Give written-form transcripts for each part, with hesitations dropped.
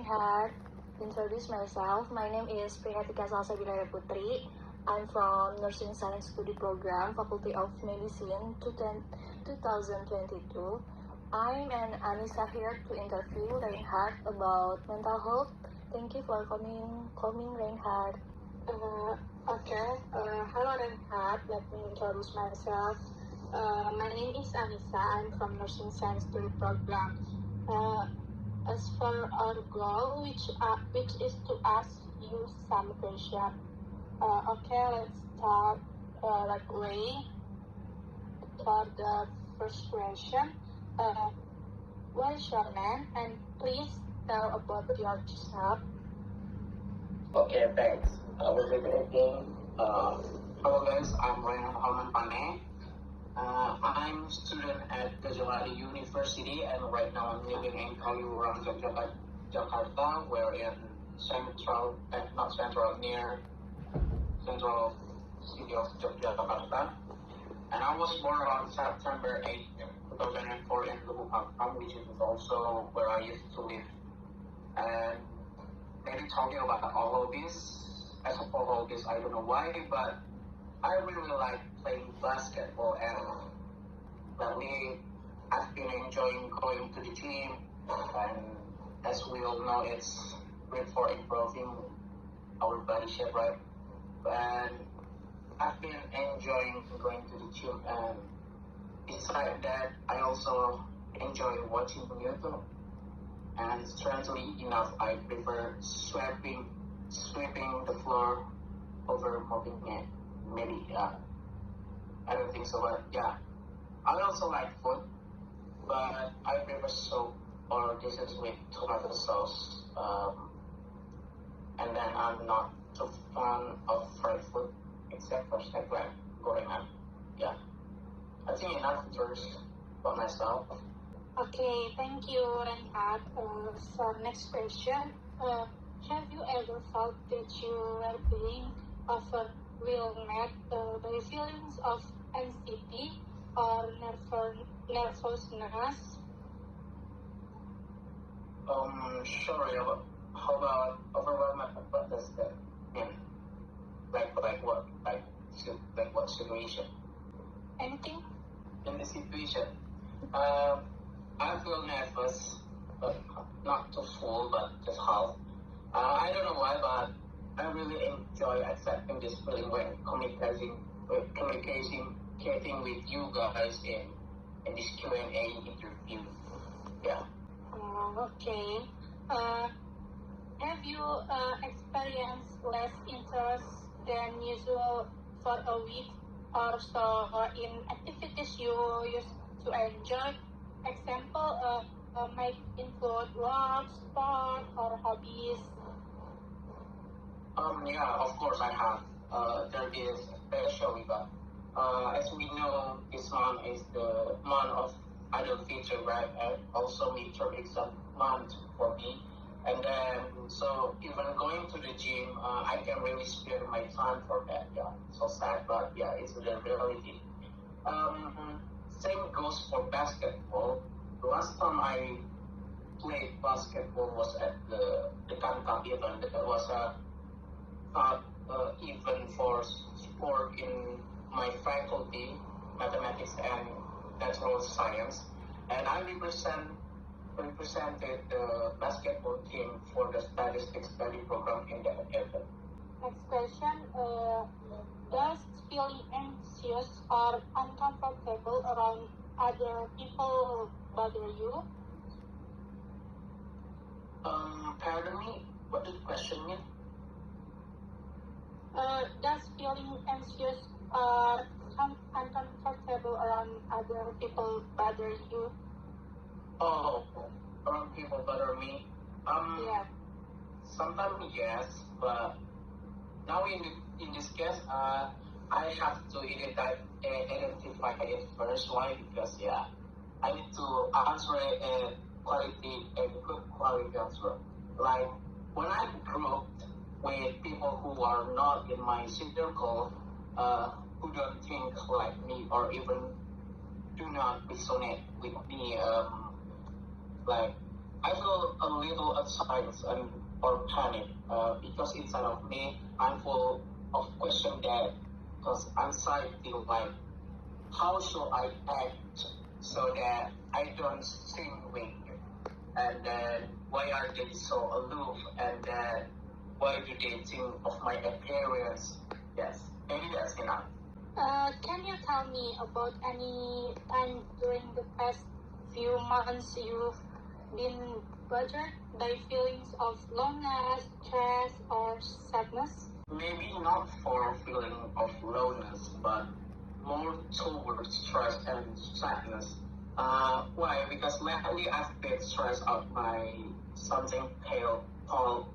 Reinhard. Introduce myself. My name is Prihartika Salsabila Putri. I'm from Nursing Science Study Program, Faculty of Medicine 2022. I'm an Anisa here to interview Reinhard about mental health. Thank you for coming Reinhard. Hello Reinhard, let me introduce myself. My name is Anisa. I'm from Nursing Science Study Program. As for our goal, which is to ask you some questions. Let's start right away. For the first question, what is your name? And please tell about yourself. Okay, thanks. We'll be again. Hello guys, I'm Reinhard Halomoan Pane. I'm a student at Gajah University, and right now I'm living in Halomoan, Jakarta, where in near central city of Jakarta. And I was born on September 8, 2004 in Lubuk, which is also where I used to live. And maybe talking about all of this, as of all of this, I don't know why, but I really like playing basketball, and lately I've been enjoying going to the gym, and as we all know, it's great for improving our body shape, right? And I've been enjoying going to the gym, and besides that, I also enjoy watching YouTube. And strangely enough, I prefer sweeping the floor over mopping it. Maybe, I don't think so, but yeah. I also like food, but I prefer soup or dishes with tomato sauce. And then I'm not too fond of fried food, except for snack like gorengan. Yeah. I think enough first about myself. Okay, thank you, Reinhard. So next question. Have you ever felt that you were being overwhelmed by feelings of anxiety or nervousness? Sorry, how about overwhelmed? What does that mean? Like what? Like what situation? Anything? In the situation, I feel nervous, but not too full, but just half. I don't know why, but I really enjoy accepting this feeling when communicating with you guys in this Q&A interview. Yeah. Okay. Have you experienced less interest than usual for a week or so in activities you used to enjoy? Example might include work, sport, or hobbies. Yeah, of course I have. There is especially, but as we know, this month is the month of adult feature, right? And also midterm exam month for me. And then, so even going to the gym, I can really spare my time for that. Yeah, so sad, but yeah, it's the reality. Same goes for basketball. The last time I played basketball was at the Kanka event. That was a event for sport in my faculty, mathematics and natural science, and I represented the basketball team for the statistics study program in that event. Next question, does feeling anxious or uncomfortable around other people bother you? Pardon me, what did the question mean? Does feeling anxious or uncomfortable around other people bother you? Oh, around people bother me? Yeah. Sometimes yes, but now in this case, I have to identify it first. Why? Because yeah, I need to answer a good quality answer. Like when I grouped with people who are not in my circle, who don't think like me or even do not resonate with me, like I feel a little anxious and or panic because inside of me I'm full of question that because anxiety like how should I act so that I don't seem weak, and then why are they so aloof, and then why do they think of my appearance? Yes, maybe that's enough. Can you tell me about any time during the past few months you've been bothered by feelings of loneliness, stress, or sadness? Maybe not for feeling of loneliness, but more towards stress and sadness. Why? Because lately I've been stressed out by something pale called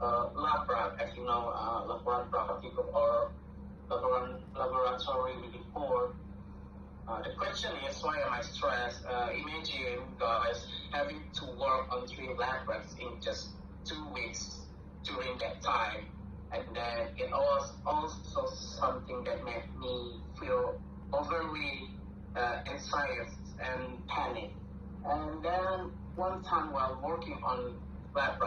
labra, as you know, laboran praktikum or laboratory report. The question is, why am I stressed? Imagine, guys, having to work on 3 labs in just 2 weeks during that time. And then it was also something that made me feel overly anxious and panic. And then one time while working on lab,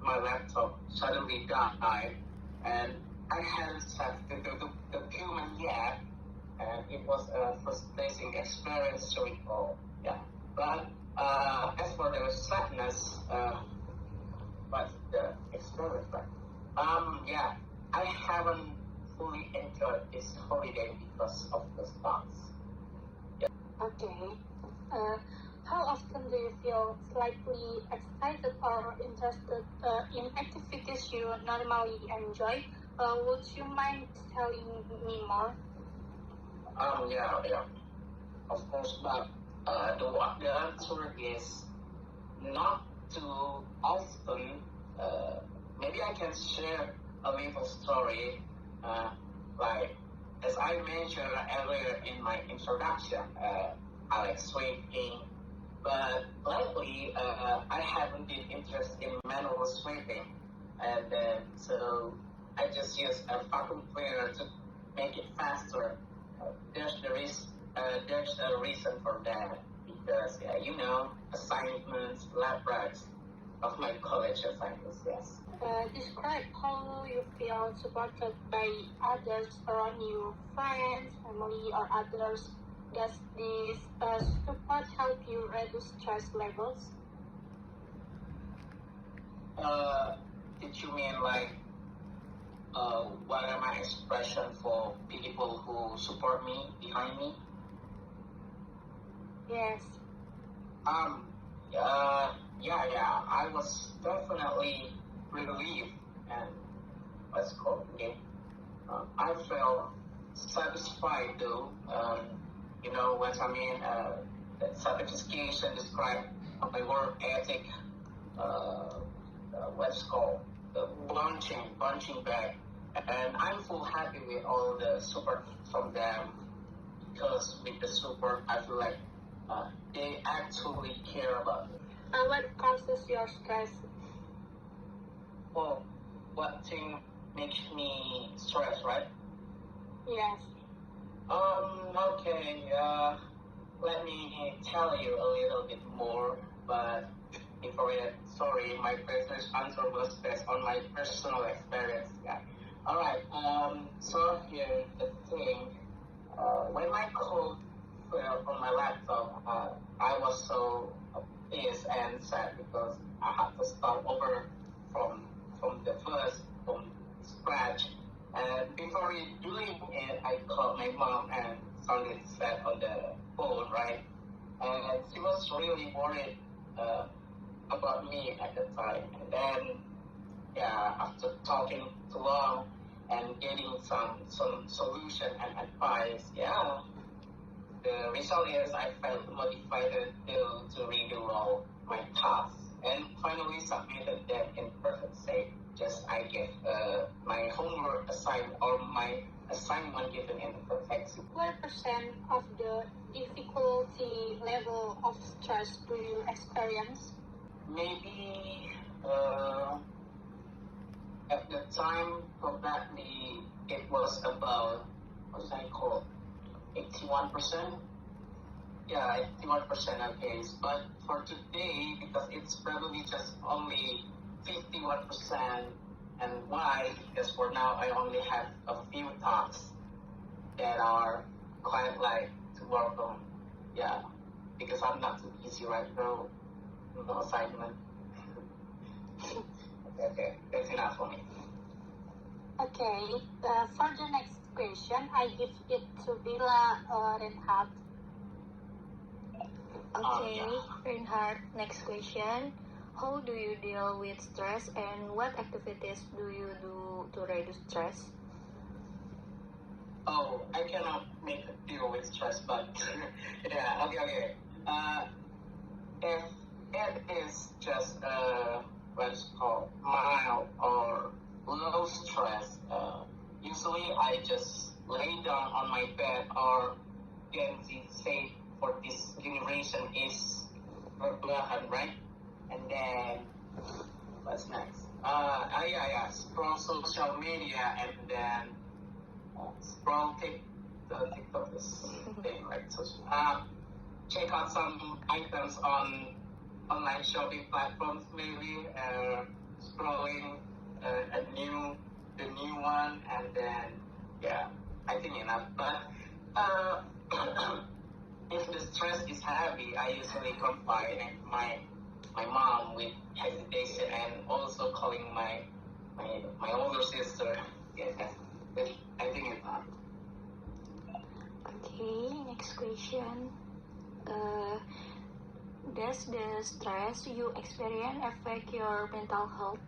my laptop suddenly died, and I hadn't set the human yet, and it was a frustrating experience to recall. Yeah, but as for the sadness, what's the experience like? Yeah, I haven't fully enjoyed this holiday because of the stocks. Okay. How often do you feel slightly excited or interested in activities you normally enjoy? Would you mind telling me more? Yeah, of course, but the answer is not too often. Maybe I can share a little story, like as I mentioned earlier in my introduction. I like sweeping, but lately I haven't been interested in manual sweeping, and so I just use a vacuum cleaner to make it faster. There's a reason for that because assignments, lab racks of my college assignments. Yes. Describe how you feel supported by others around you, friends, family, or others. Does this support help you reduce stress levels? Did you mean like what are my expression for people who support me behind me? Yes. Yeah. I was definitely relieved and what's called okay. I felt satisfied though. What I mean. That satisfaction described my work ethic. What's called bunching back, and I'm full happy with all the support from them because with the support I feel like they actually care about me. What causes your stress? Well, what thing makes me stressed, right? Yes. Okay, let me tell you a little bit more, but before that, sorry, my previous answer was based on my personal experience. Yeah. Alright, so here the thing, when my code fell on my laptop, I was so pissed and sad because I had to start over from from scratch. And before doing it, I called my mom and sounded sad on the phone, right? And she was really worried about me at the time. And then, yeah, after talking too long and getting some solution and advice, yeah, the result is I felt motivated to redo all my tasks and finally submitted them in perfect shape. Just I gave my homework assigned or my assignment given in perfect shape. What percent of the difficulty level of stress do you experience? Maybe at the time probably it was about what I call 81%. yeah, 81% okay. But for today, because it's probably just only 51%, and why? Because for now, I only have a few tasks that are quite like to work on. Yeah, because I'm not too busy right now. No assignment. Okay, that's enough for me. Okay, for the next question, I give it to Bila Reinhard. Okay, yeah. Reinhard, next question. How do you deal with stress and what activities do you do to reduce stress? Oh, I cannot make a deal with stress, but yeah, okay. If it is just what's called mild or low stress, usually I just lay down on my bed, or Gen Z say for this generation is rebahan, right? And then what's next? Scroll social media and then scroll TikTok this thing, right? So check out some items on online shopping platforms, maybe scrolling the new one, and then yeah, I think enough. But if the stress is heavy, I usually confide my mom with hesitation, and also calling my older sister. Yes, I think it's not. Okay, next question. Does the stress you experience affect your mental health?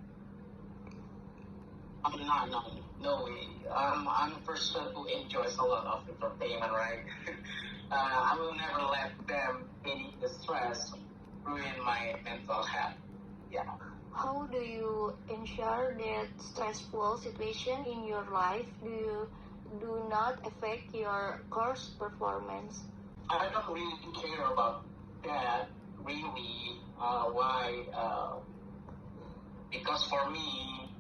No way. I'm a person who enjoys a lot of entertainment, right? I will never let them beneath the stress ruin my mental health. Yeah. How do you ensure that stressful situation in your life do not affect your course performance? I don't really care about that, really. Why? Because for me,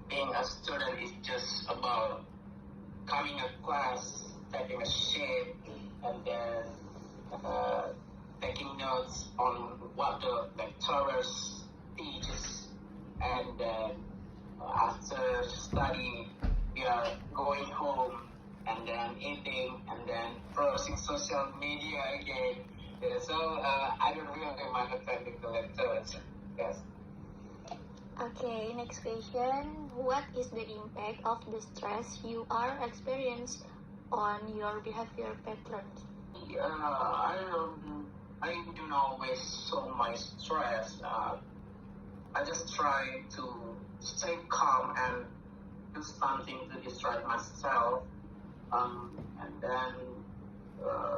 being a student is just about coming to class, taking a shape, and then taking notes on what the lecturers teaches, and then after study, we are going home and then eating and then browsing social media again. Yeah, so I don't really mind attending the lectures. Yes. Okay, next question. What is the impact of the stress you are experiencing on your behavior patterns? I do not waste so much stress. I just try to stay calm and do something to distract myself. And then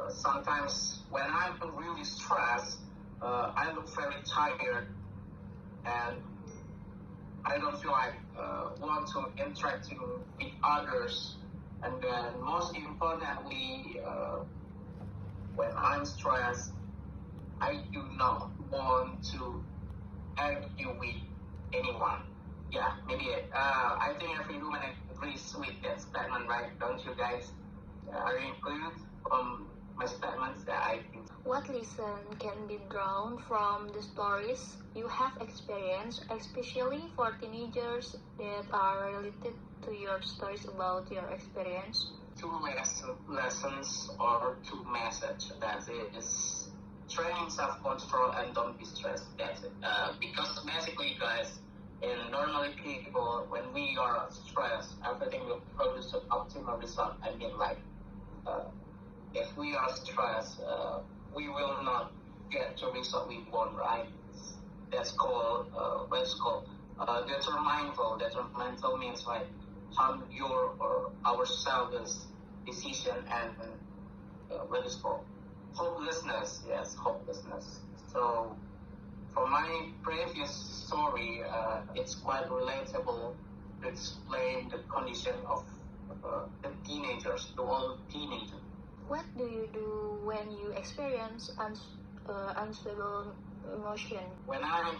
sometimes when I'm really stressed, I look very tired, and I don't feel like want to interact with others. And then most importantly, when I'm stressed, I do not want to argue with anyone. Yeah, maybe I think every woman agrees with that statement, right? Don't you guys? Are you included from my statements that I think? What lesson can be drawn from the stories you have experienced, especially for teenagers that are related to your stories about your experience? Two lessons or two messages. That is training self-control and don't be stressed. That's it. Because basically, guys, in normally people, when we are stressed, everything will produce an optimal result. I mean, like, if we are stressed, we will not get the result we want, right? That's called, detrimental. Detrimental means like harm your or ourselves decision, and what is called hopelessness. Yes, hopelessness. So for my previous story, it's quite relatable to explain the condition of the teenagers, the old teenagers. What do you do when you experience unstable emotion? When I'm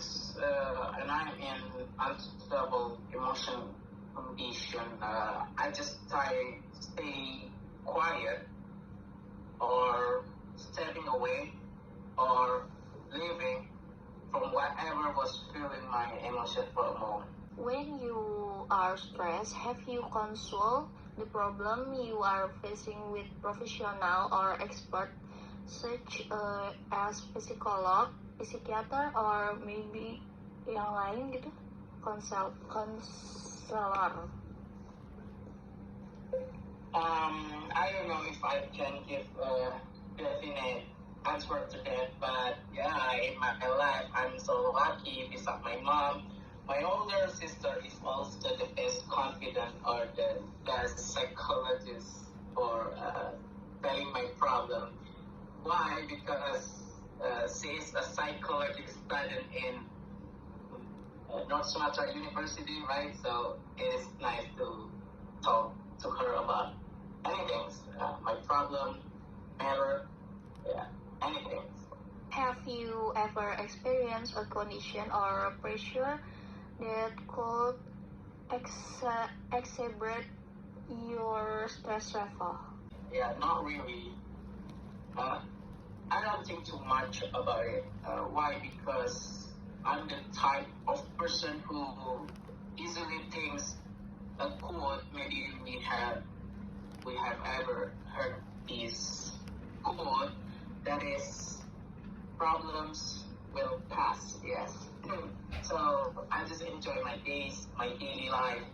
in unstable emotion condition, I just stay quiet, or stepping away or leaving from whatever was filling my emotion for a moment. When you are stressed, have you consulted the problem you are facing with professional or expert such as psikolog, psikiater, or maybe yang lain gitu, konselor? I don't know if I can give a definite answer to that, but yeah, in my life, I'm so lucky beside my mom. My older sister is also the best confidant or the best psychologist for telling my problem. Why? Because she is a psychologist studying in North Sumatra University, right? So it is nice to talk to her about anything, my problem, matter, yeah, anything. Have you ever experienced a condition or a pressure that could exacerbate your stress level? Yeah, not really. I don't think too much about it. Why? Because I'm the type of person who easily thinks a quote. Maybe we have ever heard this quote that is, problems will pass. Yes. So I just enjoy my days, my daily life,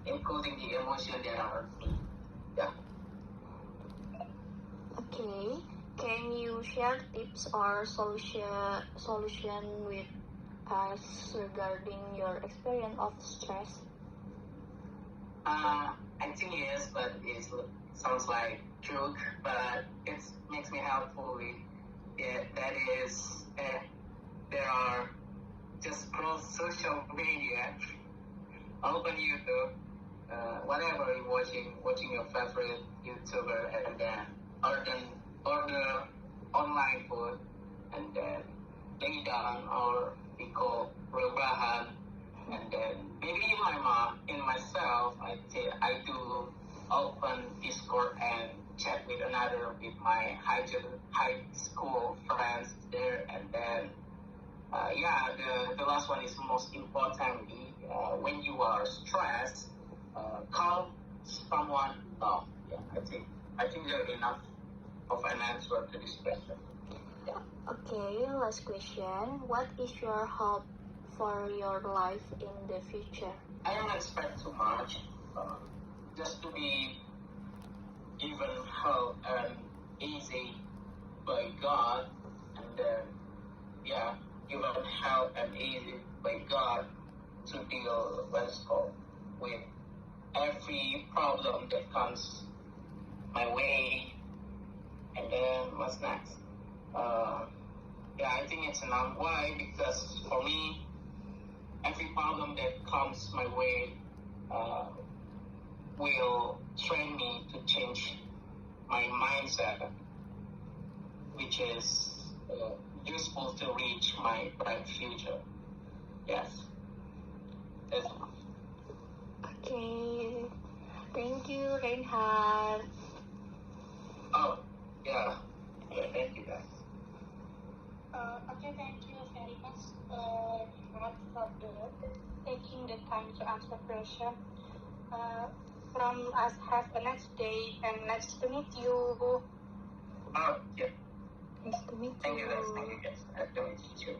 including the emotion that are me. Yeah. Okay, can you share tips or solution with us regarding your experience of stress? I think yes, but it sounds like joke, but it makes me helpful. Yeah, that is, there are just scroll social media, open YouTube, whatever you're watching your favorite YouTuber, and then order online food, and then lay down or we call rebahan, and then maybe in myself, I do open Discord and chat with my high school friends there, and then the last one is most importantly, when you are stressed, call someone love. Yeah, I think there's enough of an answer to this question. Yeah. Okay, last question. What is your hope for your life in the future? I don't expect too much. Just to be given help and easy by God, and then given help and easy by God to deal with every problem that comes my way. And then what's next? I think it's enough. Why? Because for me, every problem that comes my way will train me to change my mindset, which is useful to reach my bright future. Yes. That's enough. Okay, thank you, Reinhard. Oh, yeah. Thank you, guys. Okay, thank you very much for taking the time to answer question. From us, have a nice day and nice to meet you. Oh, yeah. Nice to meet Thank you, guys. you. Thank you, guys. Nice to meet you.